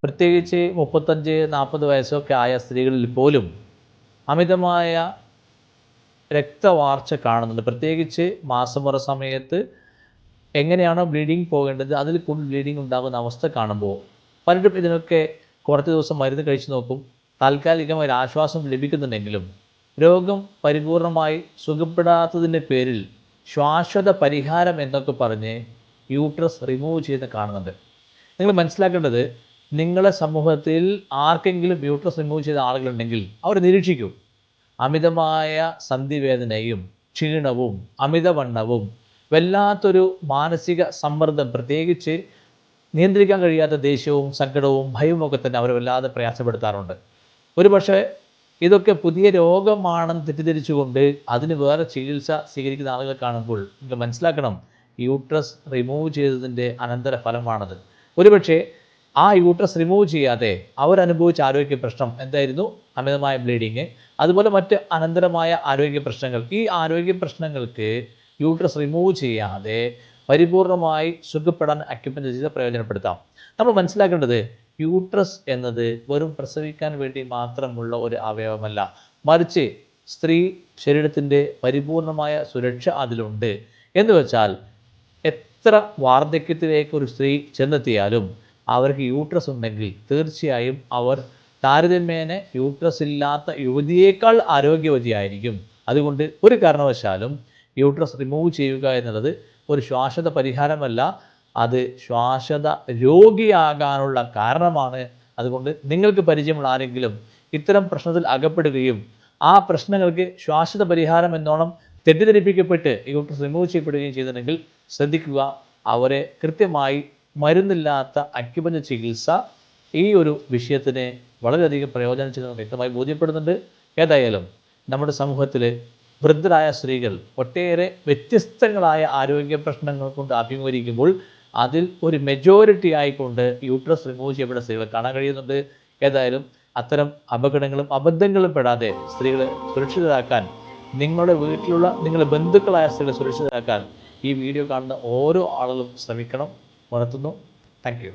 പ്രത്യേകിച്ച് 35-40 വയസ്സൊക്കെ ആയ സ്ത്രീകളിൽ പോലും അമിതമായ രക്തവാർച്ച കാണുന്നുണ്ട്. പ്രത്യേകിച്ച് മാസമുറ സമയത്ത് എങ്ങനെയാണോ ബ്ലീഡിങ് പോകേണ്ടത് അതിൽ കൂടുതൽ ബ്ലീഡിങ് ഉണ്ടാകുന്ന അവസ്ഥ കാണുമ്പോൾ പലരും ഇതിനൊക്കെ കുറച്ച് ദിവസം മരുന്ന് കഴിച്ചു നോക്കും. താൽക്കാലികമായ ഒരു ആശ്വാസം ലഭിക്കുന്നുണ്ടെങ്കിലും രോഗം പരിപൂർണമായി സുഖപ്പെടാത്തതിൻ്റെ പേരിൽ ശാശ്വത പരിഹാരം എന്നൊക്കെ പറഞ്ഞ് യൂട്രസ് റിമൂവ് ചെയ്ത് കാണുന്നുണ്ട്. നിങ്ങൾ മനസ്സിലാക്കേണ്ടത്, നിങ്ങളുടെ സമൂഹത്തിൽ ആർക്കെങ്കിലും യൂട്രസ് റിമൂവ് ചെയ്ത ആളുകളുണ്ടെങ്കിൽ അവർ നിരീക്ഷിക്കും. അമിതമായ സന്ധിവേദനയും ക്ഷീണവും അമിതവണ്ണവും വല്ലാത്തൊരു മാനസിക സമ്മർദ്ദം, പ്രത്യേകിച്ച് നിയന്ത്രിക്കാൻ കഴിയാത്ത ദേഷ്യവും സങ്കടവും ഭയവും ഒക്കെ തന്നെ അവരെ വല്ലാതെ പ്രയാസപ്പെടുത്താറുണ്ട്. ഒരുപക്ഷെ ഇതൊക്കെ പുതിയ രോഗമാണെന്ന് തെറ്റിദ്ധരിച്ചുകൊണ്ട് അതിന് വേറെ ചികിത്സ സ്വീകരിക്കുന്ന ആളുകളെ കാണുമ്പോൾ നിങ്ങൾ മനസ്സിലാക്കണം, യൂട്രസ് റിമൂവ് ചെയ്തതിൻ്റെ അനന്തര ഫലമാണത്. ഒരുപക്ഷെ ആ യൂട്രസ് റിമൂവ് ചെയ്യാതെ അവരനുഭവിച്ച ആരോഗ്യ പ്രശ്നം എന്തായിരുന്നു? അമിതമായ ബ്ലീഡിങ്, അതുപോലെ മറ്റ് അനന്തരമായ ആരോഗ്യ പ്രശ്നങ്ങൾ. ഈ ആരോഗ്യ പ്രശ്നങ്ങൾക്ക് യൂട്രസ് റിമൂവ് ചെയ്യാതെ പരിപൂർണമായി സുഖപ്പെടാൻ അക്യുപഞ്ചർ ചെയ്ത് പ്രയോജനപ്പെടുത്താം. നമ്മൾ മനസ്സിലാക്കേണ്ടത്, യൂട്രസ് എന്നത് വെറും പ്രസവിക്കാൻ വേണ്ടി മാത്രമുള്ള ഒരു അവയവമല്ല, മറിച്ച് സ്ത്രീ ശരീരത്തിൻ്റെ പരിപൂർണമായ സുരക്ഷ അതിലുണ്ട്. എന്ന് വെച്ചാൽ എത്ര വാർദ്ധക്യത്തിലേക്ക് ഒരു സ്ത്രീ ചെന്നെത്തിയാലും അവർക്ക് യൂട്രസ് ഉണ്ടെങ്കിൽ തീർച്ചയായും അവർ താരതമ്യേന യൂട്രസ് ഇല്ലാത്ത യുവതിയേക്കാൾ ആരോഗ്യവതിയായിരിക്കും. അതുകൊണ്ട് ഒരു കാരണവശാലും യൂട്രസ് റിമൂവ് ചെയ്യുക എന്നുള്ളത് ഒരു ശാശ്വത പരിഹാരമല്ല, അത് ശാശ്വത രോഗിയാകാനുള്ള കാരണമാണ്. അതുകൊണ്ട് നിങ്ങൾക്ക് പരിചയമുള്ള ആരെങ്കിലും ഇത്തരം പ്രശ്നത്തിൽ അകപ്പെടുകയും ആ പ്രശ്നങ്ങൾക്ക് ശാശ്വത പരിഹാരം എന്നോണം തെറ്റിദ്ധരിപ്പിക്കപ്പെട്ട് യൂട്രസ് റിമൂവ് ചെയ്യപ്പെടുകയും ചെയ്തിട്ടുണ്ടെങ്കിൽ ശ്രദ്ധിക്കുക, അവരെ കൃത്യമായി മരുന്നില്ലാത്ത അക്യുപഞ്ചർ ചികിത്സ ഈ ഒരു വിഷയത്തിന് വളരെയധികം പ്രയോജനം ചെയ്യുന്നത് വ്യക്തമായി ബോധ്യപ്പെടുന്നുണ്ട്. ഏതായാലും നമ്മുടെ സമൂഹത്തിൽ വൃദ്ധരായ സ്ത്രീകൾ ഒട്ടേറെ വ്യത്യസ്തങ്ങളായ ആരോഗ്യ പ്രശ്നങ്ങൾ കൊണ്ട് അഭിമുഖീകരിക്കുമ്പോൾ അതിൽ ഒരു മെജോറിറ്റി ആയിക്കൊണ്ട് യൂട്രസ് റിമൂവ് ചെയ്യപ്പെടുന്ന സ്ത്രീകളെ കാണാൻ കഴിയുന്നുണ്ട്. ഏതായാലും അത്തരം അപകടങ്ങളും അബദ്ധങ്ങളും പെടാതെ സ്ത്രീകളെ സുരക്ഷിതരാക്കാൻ, നിങ്ങളുടെ വീട്ടിലുള്ള നിങ്ങളുടെ ബന്ധുക്കളായ സ്ത്രീകളെ സുരക്ഷിതരാക്കാൻ ഈ വീഡിയോ കാണുന്ന ഓരോ ആളുകളും ശ്രമിക്കണം. ഉണർത്തുന്നു. Thank U.